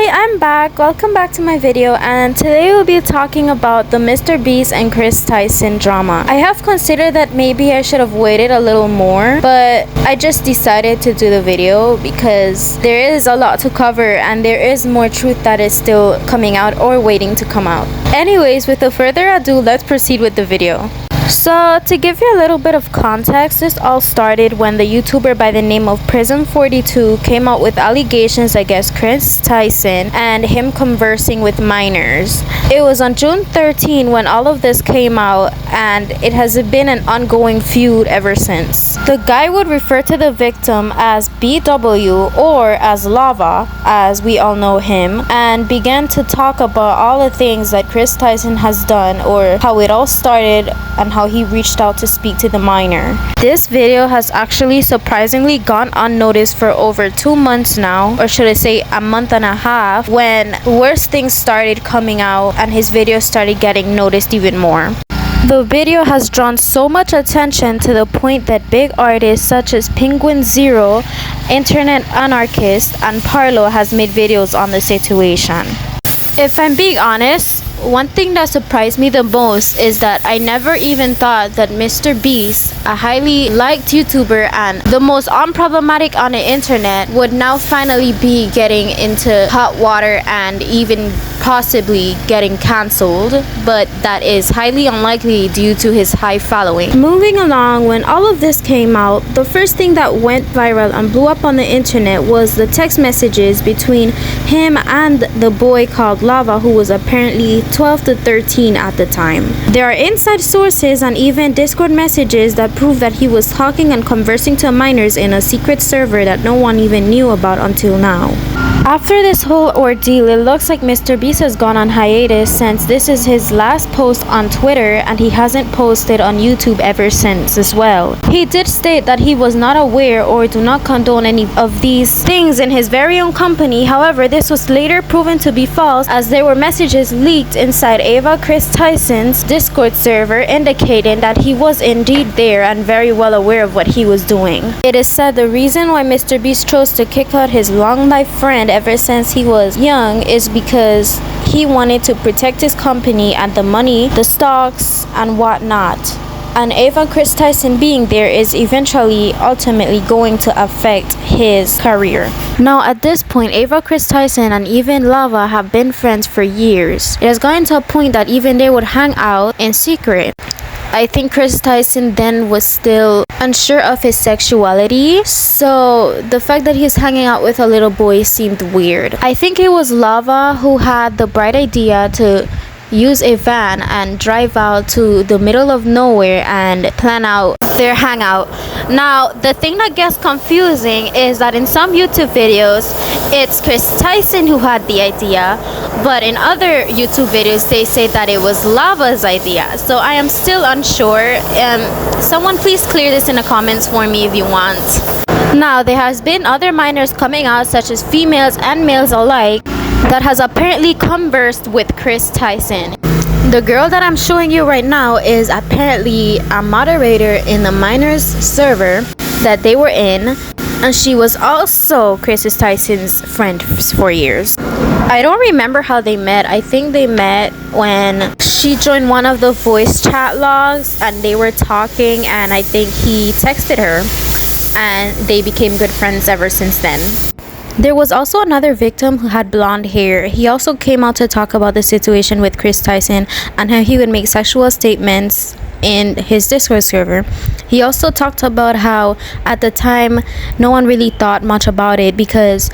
Hi, I'm back. Welcome back to my video, and today we'll be talking about the Mr. Beast and Chris Tyson drama. I have considered that maybe I should have waited a little more, but I just decided to do the video because there is a lot to cover and there is more truth that is still coming out or waiting to come out. Anyways, without further ado, let's proceed with the video. So, to give you a little bit of context, this all started when the YouTuber by the name of Prism42 came out with allegations against Chris Tyson and him conversing with minors. It was on June 13 when all of this came out, and it has been an ongoing feud ever since. The guy would refer to the victim as BW, or as Lava, as we all know him, and began to talk about all the things that Chris Tyson has done, or how it all started and how he reached out to speak to the minor. This video has actually surprisingly gone unnoticed for over 2 months now, or should I say a month and a half, when worse things started coming out and his videos started getting noticed even more. The video has drawn so much attention to the point that big artists such as Penguin Zero, Internet Anarchist, and Parlo has made videos on the situation. If I'm being honest, one thing that surprised me the most is that I never even thought that Mr. Beast, a highly liked YouTuber and the most unproblematic on the internet, would now finally be getting into hot water and even possibly getting cancelled, but that is highly unlikely due to his high following. Moving along, when all of this came out, the first thing that went viral and blew up on the internet was the text messages between him and the boy called Lava, who was apparently 12 to 13 at the time. There are inside sources and even Discord messages that prove that he was talking and conversing to minors in a secret server that no one even knew about until now. After this whole ordeal, it looks like Mr. Beast has gone on hiatus since this is his last post on Twitter, and he hasn't posted on YouTube ever since as well. He did state that he was not aware or do not condone any of these things in his very own company. However, this was later proven to be false, as there were messages leaked inside Ava Chris Tyson's Discord server indicating that he was indeed there and very well aware of what he was doing. It is said the reason why Mr. Beast chose to kick out his long-life friend ever since he was young is because he wanted to protect his company and the money, the stocks, and whatnot. And Ava Chris Tyson being there is ultimately going to affect his career. Now at this point, Ava Chris Tyson and even Lava have been friends for years. It has gotten to a point that even they would hang out in secret. I think Chris Tyson then was still unsure of his sexuality, so the fact that he's hanging out with a little boy seemed weird. I think it was Lava who had the bright idea to use a van and drive out to the middle of nowhere and plan out their hangout. Now, the thing that gets confusing is that in some YouTube videos, it's Chris Tyson who had the idea, but in other YouTube videos, they say that it was Lava's idea. So I am still unsure. Someone please clear this in the comments for me if you want. Now, there has been other minors coming out, such as females and males alike, that has apparently conversed with Chris Tyson. The girl that I'm showing you right now is apparently a moderator in the minors server that they were in, and she was also Chris Tyson's friend for years. I don't remember how they met. I think they met when she joined one of the voice chat logs and they were talking, and I think he texted her and they became good friends ever since then. There was also another victim who had blonde hair. He also came out to talk about the situation with Chris Tyson and how he would make sexual statements in his Discord server. He also talked about how at the time no one really thought much about it because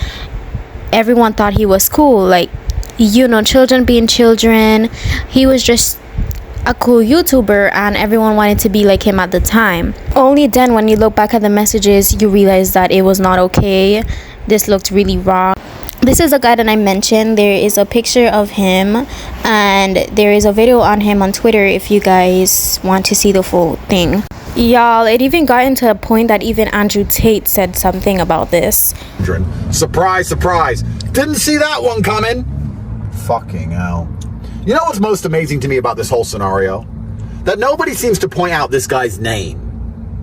everyone thought he was cool, like, you know, children being children. He was just a cool YouTuber and everyone wanted to be like him at the time. Only then, when you look back at the messages, you realize that it was not okay. This looked really wrong. This is a guy that I mentioned. There is a picture of him and there is a video on him on Twitter if you guys want to see the full thing. Y'all, it even got into a point that even Andrew Tate said something about this. Surprise, surprise. Didn't see that one coming. Fucking hell. You know what's most amazing to me about this whole scenario? That nobody seems to point out this guy's name.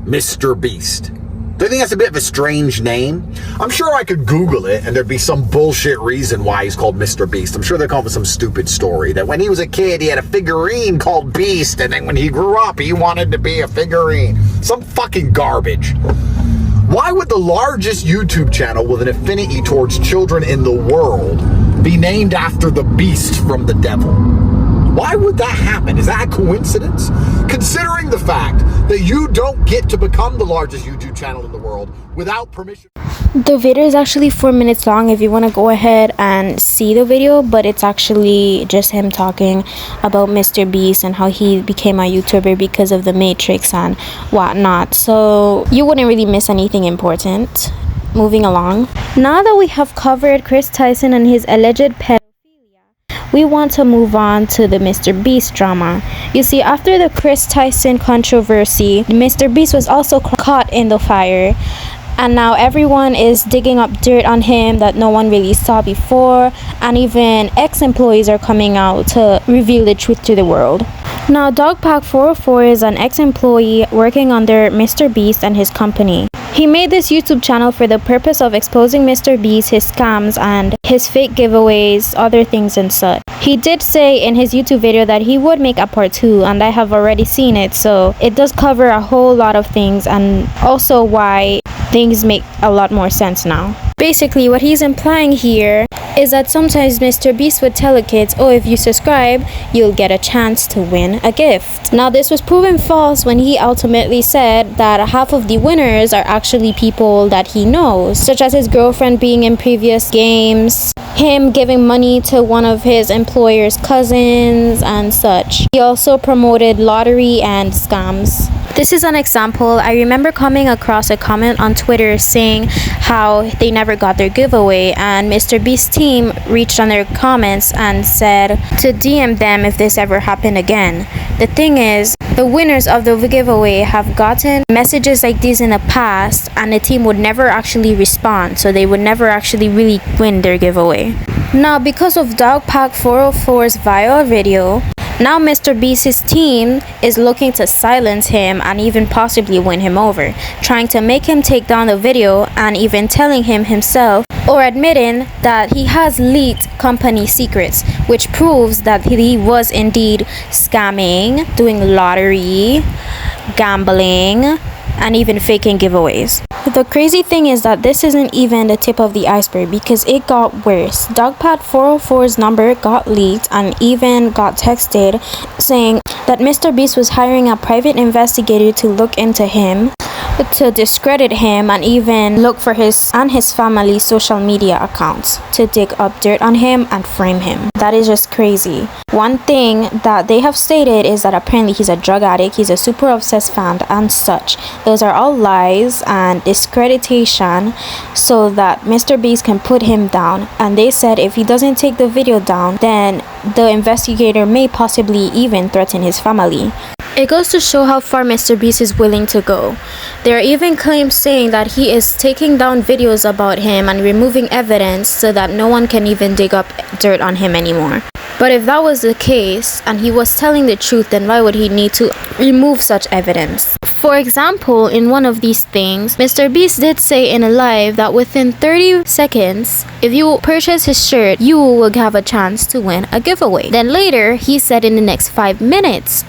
Mr. Beast. They think that's a bit of a strange name. I'm sure I could Google it and there'd be some bullshit reason why he's called Mr. Beast. I'm sure they'll come up with some stupid story that when he was a kid, he had a figurine called Beast, and then when he grew up, he wanted to be a figurine. Some fucking garbage. Why would the largest YouTube channel with an affinity towards children in the world be named after the beast from the devil? Why would that happen? Is that a coincidence? Considering the fact that you don't get to become the largest YouTube channel in the world without permission. The video is actually 4 minutes long if you want to go ahead and see the video, but it's actually just him talking about Mr. Beast and how he became a YouTuber because of the Matrix and whatnot. So you wouldn't really miss anything important. Moving along. Now that we have covered Chris Tyson and his alleged pedophilia, we want to move on to the Mr. Beast drama. You see, after the Chris Tyson controversy, Mr. Beast was also caught in the fire. And now everyone is digging up dirt on him that no one really saw before. And even ex-employees are coming out to reveal the truth to the world. Now, Dogpack404 is an ex-employee working under Mr. Beast and his company. He made this YouTube channel for the purpose of exposing Mr. Beast, his scams, and his fake giveaways, other things and such. He did say in his YouTube video that he would make a part 2, and I have already seen it, so it does cover a whole lot of things and also why things make a lot more sense now. Basically, what he's implying here is that sometimes Mr. Beast would tell the kids, oh, if you subscribe, you'll get a chance to win a gift. Now, this was proven false when he ultimately said that half of the winners are actually people that he knows, such as his girlfriend being in previous games, him giving money to one of his employer's cousins and such. He also promoted lottery and scams. This is an example. I remember coming across a comment on Twitter saying how they never got their giveaway, and Mr. Beast's team reached on their comments and said to DM them if this ever happened again. The thing is, the winners of the giveaway have gotten messages like these in the past, and the team would never actually respond, so they would never actually really win their giveaway. Now, because of Dogpack404's viral video, now Mr. Beast's team is looking to silence him and even possibly win him over, trying to make him take down the video and even telling him himself or admitting that he has leaked company secrets, which proves that he was indeed scamming, doing lottery, gambling, and even faking giveaways. The crazy thing is that this isn't even the tip of the iceberg, because it got worse. Dogpad404's number got leaked and even got texted saying that Mr. Beast was hiring a private investigator to look into him, to discredit him, and even look for his and his family's social media accounts to dig up dirt on him and frame him. That is just crazy. One thing that they have stated is that apparently he's a drug addict, he's a super obsessed fan and such. Those are all lies and discreditation so that Mr. Beast can put him down. And they said if he doesn't take the video down, then the investigator may possibly even threaten his family. It goes to show how far Mr. Beast is willing to go. There are even claims saying that he is taking down videos about him and removing evidence so that no one can even dig up dirt on him anymore. But if that was the case and he was telling the truth, then why would he need to remove such evidence? For example, in one of these things, Mr. Beast did say in a live that within 30 seconds, if you purchase his shirt, you will have a chance to win a giveaway. Then later, he said in the next 5 minutes,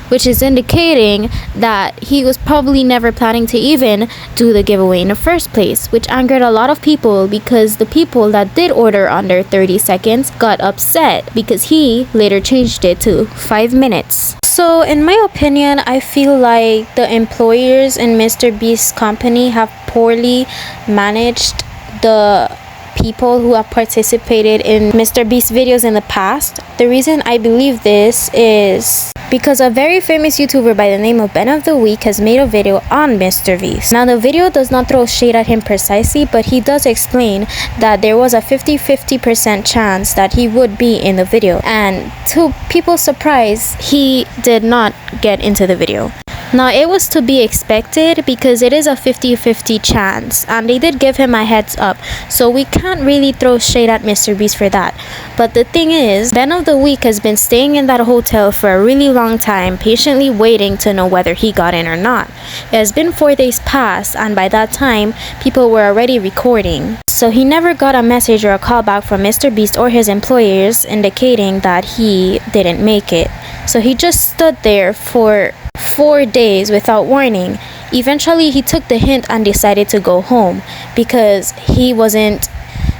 which is indicating that he was probably never planning to even do the giveaway in the first place, which angered a lot of people because the people that did order under 30 seconds got upset because he later changed it to 5 minutes. So in my opinion, I feel like the employers in Mr. Beast's company have poorly managed the people who have participated in Mr. Beast videos in the past. The reason I believe this is because a very famous YouTuber by the name of Ben of the Week has made a video on Mr. Beast. Now, the video does not throw shade at him precisely, but he does explain that there was a 50-50% chance that he would be in the video, and to people's surprise, he did not get into the video. Now, it was to be expected because it is a 50-50 chance, and they did give him a heads up, so we can't really throw shade at Mr. Beast for that. But the thing is, Ben of the Week has been staying in that hotel for a really long time, patiently waiting to know whether he got in or not. It has been 4 days past, and by that time, people were already recording. So he never got a message or a call back from Mr. Beast or his employers indicating that he didn't make it. So he just stood there for 4 days without warning. Eventually, he took the hint and decided to go home because he wasn't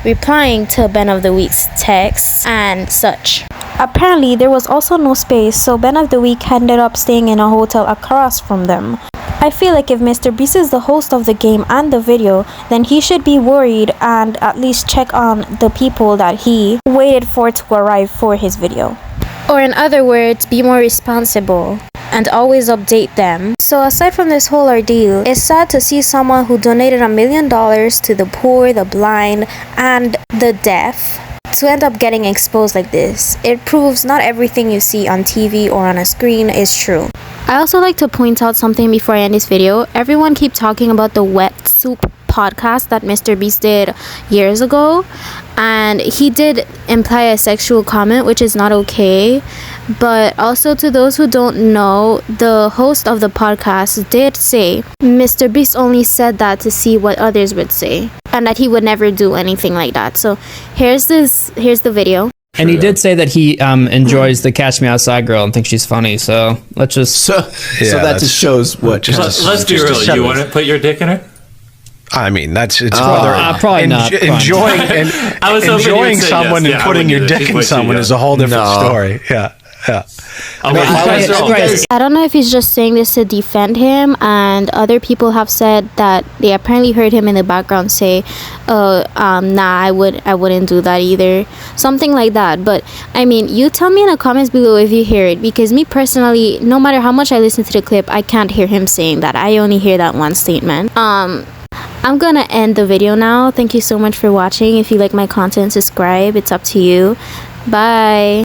replying to Ben of the Week's texts and such. Apparently, there was also no space, so Ben of the Week ended up staying in a hotel across from them. I feel like if Mr. Beast is the host of the game and the video, then he should be worried and at least check on the people that he waited for to arrive for his video. Or in other words, be more responsible and always update them. So aside from this whole ordeal, it's sad to see someone who donated $1 million to the poor, the blind, and the deaf to end up getting exposed like this. It proves not everything you see on TV or on a screen is true. I also like to point out something before I end this video. Everyone keep talking about the Wet Soup podcast that Mr. Beast did years ago, and he did imply a sexual comment, which is not okay. But also, to those who don't know, the host of the podcast did say Mr. Beast only said that to see what others would say, and that he would never do anything like that. So here's the video. And he did say that he enjoys the Catch Me Outside girl and thinks she's funny. So let's just so that just shows what. Let's be real. You want to put your dick in her? I mean, it's probably not. Enjoying enjoying someone and putting your dick in someone is a whole different story. Yeah. I don't know if he's just saying this to defend him, and other people have said that they apparently heard him in the background say, I wouldn't do that either, something like that. But I mean, you tell me in the comments below if you hear it, because me personally, no matter how much I listen to the clip, I can't hear him saying that. I only hear that one statement. I'm gonna end the video now. Thank you so much for watching. If you like my content, subscribe. It's up to you. Bye.